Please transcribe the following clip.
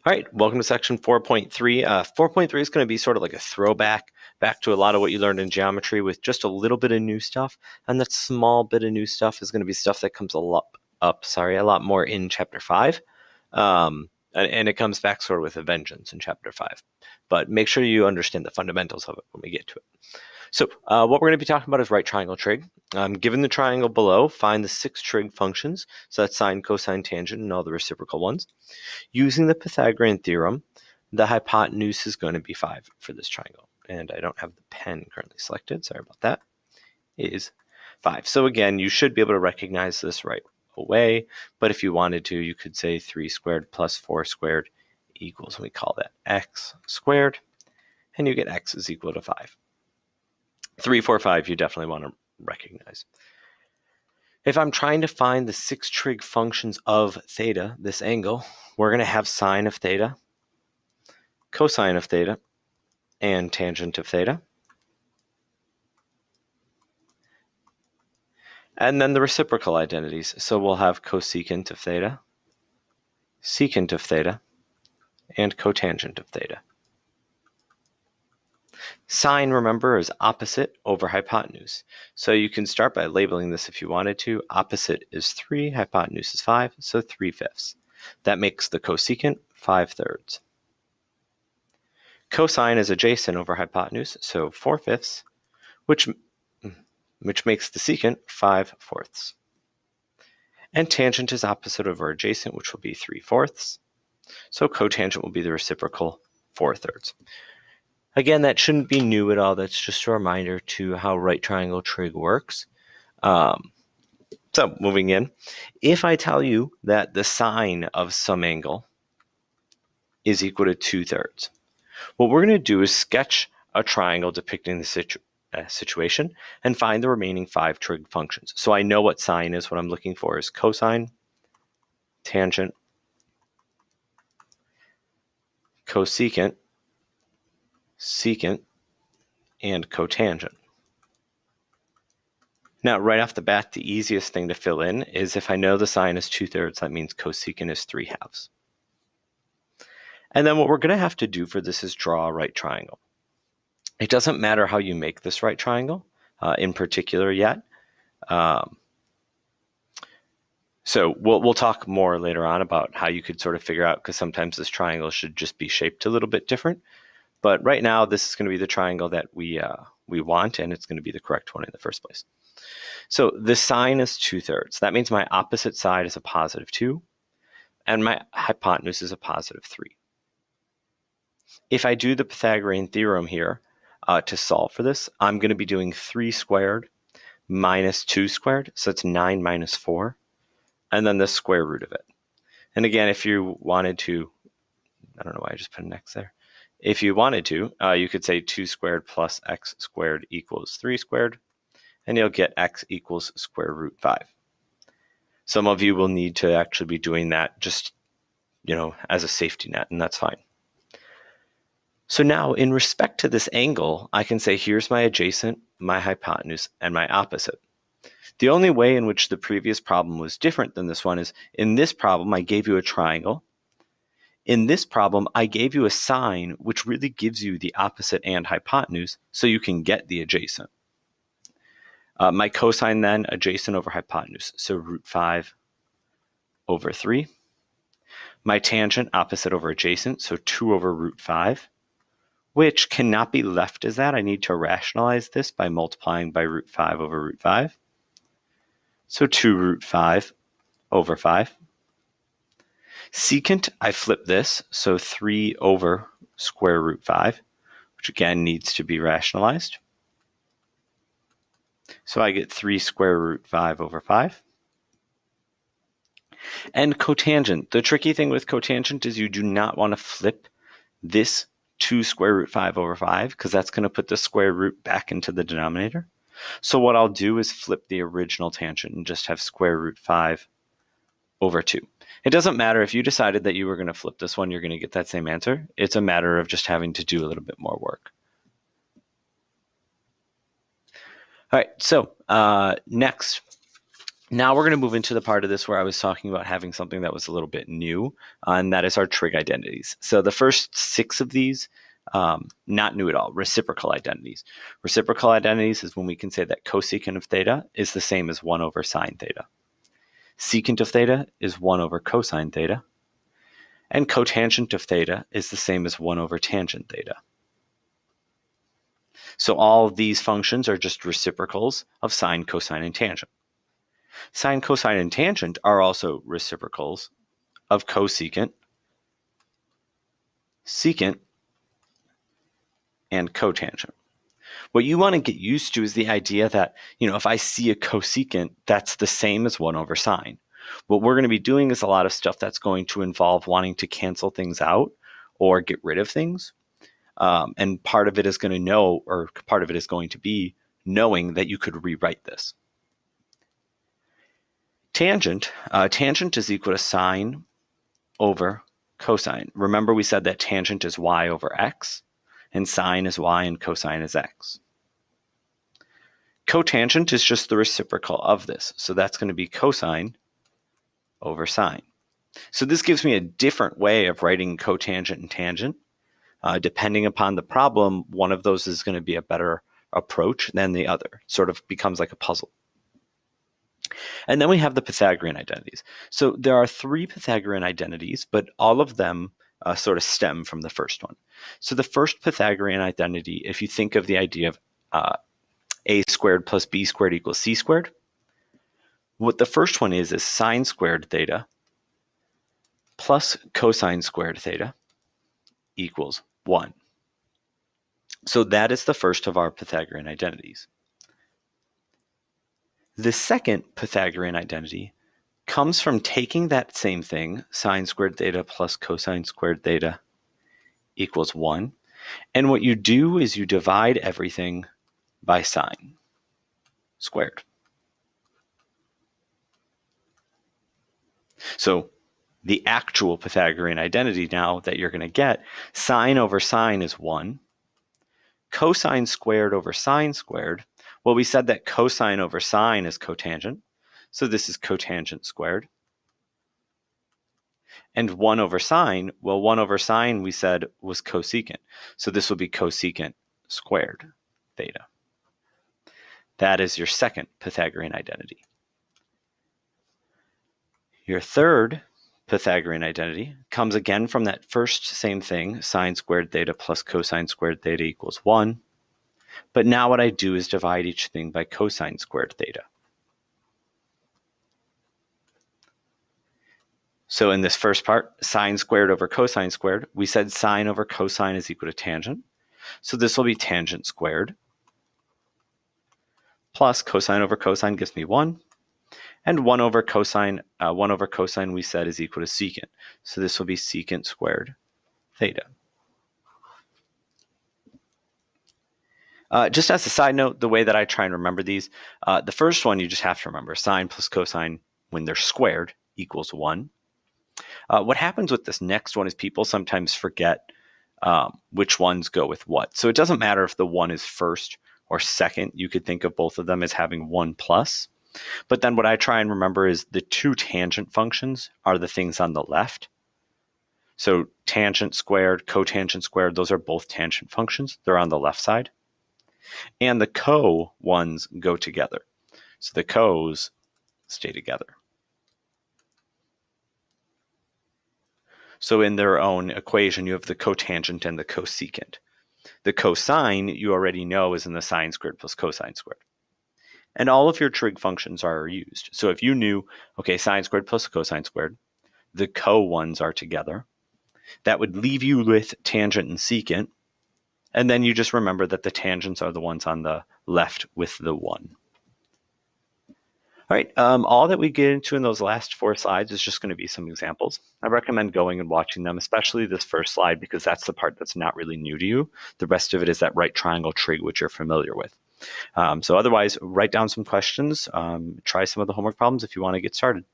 All right, welcome to section 4.3. 4.3 is going to be sort of like a throwback back to a lot of what you learned in geometry with just a little bit of new stuff. And that small bit of new stuff is going to be stuff that comes a lot more in chapter 5. And it comes back sort of with a vengeance in chapter 5. But make sure you understand the fundamentals of it when we get to it. So what we're going to be talking about is right triangle trig. Given the triangle below, find the 6 trig functions. So that's sine, cosine, tangent, and all the reciprocal ones. Using the Pythagorean theorem, the hypotenuse is going to be 5 for this triangle. And I don't have the pen currently selected. Sorry about that. It is 5. So again, you should be able to recognize this right away. But if you wanted to, you could say 3 squared plus 4 squared equals, we call that x squared. And you get x is equal to 5. 3, 4, 5, you definitely want to recognize. If I'm trying to find the 6 trig functions of theta, this angle, we're going to have sine of theta, cosine of theta, and tangent of theta. And then the reciprocal identities. So we'll have cosecant of theta, secant of theta, and cotangent of theta. Sine, remember, is opposite over hypotenuse. So you can start by labeling this if you wanted to. Opposite is 3, hypotenuse is 5, so 3/5. That makes the cosecant 5/3. Cosine is adjacent over hypotenuse, so 4/5, which makes the secant 5/4. And tangent is opposite over adjacent, which will be 3/4. So cotangent will be the reciprocal 4/3. Again, that shouldn't be new at all. That's just a reminder to how right triangle trig works. So moving in, if I tell you that the sine of some angle is equal to 2/3, what we're going to do is sketch a triangle depicting the situation and find the remaining 5 trig functions. So I know what sine is. What I'm looking for is cosine, tangent, cosecant, secant, and cotangent. Now, right off the bat, the easiest thing to fill in is if I know the sine is 2/3, that means cosecant is 3/2. And then what we're going to have to do for this is draw a right triangle. It doesn't matter how you make this right triangle in particular yet. So we'll talk more later on about how you could sort of figure out, because sometimes this triangle should just be shaped a little bit different. But right now, this is going to be the triangle that we want, and it's going to be the correct one in the first place. So the sine is 2/3. That means my opposite side is a +2, and my hypotenuse is a +3. If I do the Pythagorean theorem here to solve for this, I'm going to be doing 3 squared minus 2 squared, so it's 9 minus 4, and then the square root of it. And again, if you wanted to, I don't know why I just put an X there. If you wanted to, you could say 2 squared plus x squared equals 3 squared, and you'll get x equals square root 5. Some of you will need to actually be doing that just, as a safety net, and that's fine. So now, in respect to this angle, I can say here's my adjacent, my hypotenuse, and my opposite. The only way in which the previous problem was different than this one is, in this problem, I gave you a triangle. In this problem, I gave you a sine, which really gives you the opposite and hypotenuse, so you can get the adjacent. My cosine then, adjacent over hypotenuse, so √5/3. My tangent, opposite over adjacent, so 2/√5, which cannot be left as that. I need to rationalize this by multiplying by √5/5. So 2√5/5. Secant, I flip this, so 3/√5, which again needs to be rationalized. So I get 3√5/5. And cotangent. The tricky thing with cotangent is you do not want to flip this to √5/5, because that's going to put the square root back into the denominator. So what I'll do is flip the original tangent and just have √5/2. It doesn't matter if you decided that you were going to flip this one, you're going to get that same answer. It's a matter of just having to do a little bit more work. All right, so next, Now we're going to move into the part of this where I was talking about having something that was a little bit new, and that is our trig identities. So the first 6 of these, not new at all, reciprocal identities. Reciprocal identities is when we can say that cosecant of theta is the same as 1 over sine theta. Secant of theta is 1 over cosine theta. And cotangent of theta is the same as 1 over tangent theta. So all of these functions are just reciprocals of sine, cosine, and tangent. Sine, cosine, and tangent are also reciprocals of cosecant, secant, and cotangent. What you want to get used to is the idea that, if I see a cosecant, that's the same as 1 over sine. What we're going to be doing is a lot of stuff that's going to involve wanting to cancel things out or get rid of things. And part of it is going to be knowing that you could rewrite this. Tangent is equal to sine over cosine. Remember we said that tangent is y over x, and sine is y and cosine is x. Cotangent is just the reciprocal of this, so that's going to be cosine over sine. So this gives me a different way of writing cotangent and tangent. Depending upon the problem, one of those is going to be a better approach than the other. Sort of becomes like a puzzle. And then we have the Pythagorean identities. So there are 3 Pythagorean identities, but all of them sort of stem from the first one. So the first Pythagorean identity, if you think of the idea of a squared plus b squared equals c squared, what the first one is sine squared theta plus cosine squared theta equals 1. So that is the first of our Pythagorean identities. The second Pythagorean identity comes from taking that same thing, sine squared theta plus cosine squared theta equals 1. And what you do is you divide everything by sine squared. So the actual Pythagorean identity now that you're going to get, sine over sine is 1. Cosine squared over sine squared, well, we said that cosine over sine is cotangent, so this is cotangent squared. And 1 over sine, well, 1 over sine we said was cosecant, so this will be cosecant squared theta. That is your second Pythagorean identity. Your third Pythagorean identity comes again from that first same thing, sine squared theta plus cosine squared theta equals 1. But now what I do is divide each thing by cosine squared theta. So in this first part, sine squared over cosine squared, we said sine over cosine is equal to tangent. So this will be tangent squared plus cosine over cosine gives me 1. And 1 over cosine we said is equal to secant. So this will be secant squared theta. Just as a side note, the way that I try and remember these, the first one you just have to remember, sine plus cosine when they're squared equals 1. What happens with this next one is people sometimes forget which ones go with what. So it doesn't matter if the 1 is first or second. You could think of both of them as having 1 plus. But then what I try and remember is the 2 tangent functions are the things on the left. So tangent squared, cotangent squared, those are both tangent functions. They're on the left side. And the co ones go together. So the co's stay together. So in their own equation, you have the cotangent and the cosecant. The cosine, you already know, is in the sine squared plus cosine squared. And all of your trig functions are used. So if you knew, okay, sine squared plus cosine squared, the co ones are together. That would leave you with tangent and secant. And then you just remember that the tangents are the ones on the left with the 1. All right, all that we get into in those last 4 slides is just going to be some examples. I recommend going and watching them, especially this first slide, because that's the part that's not really new to you. The rest of it is that right triangle trig, which you're familiar with. So otherwise, write down some questions, try some of the homework problems if you want to get started.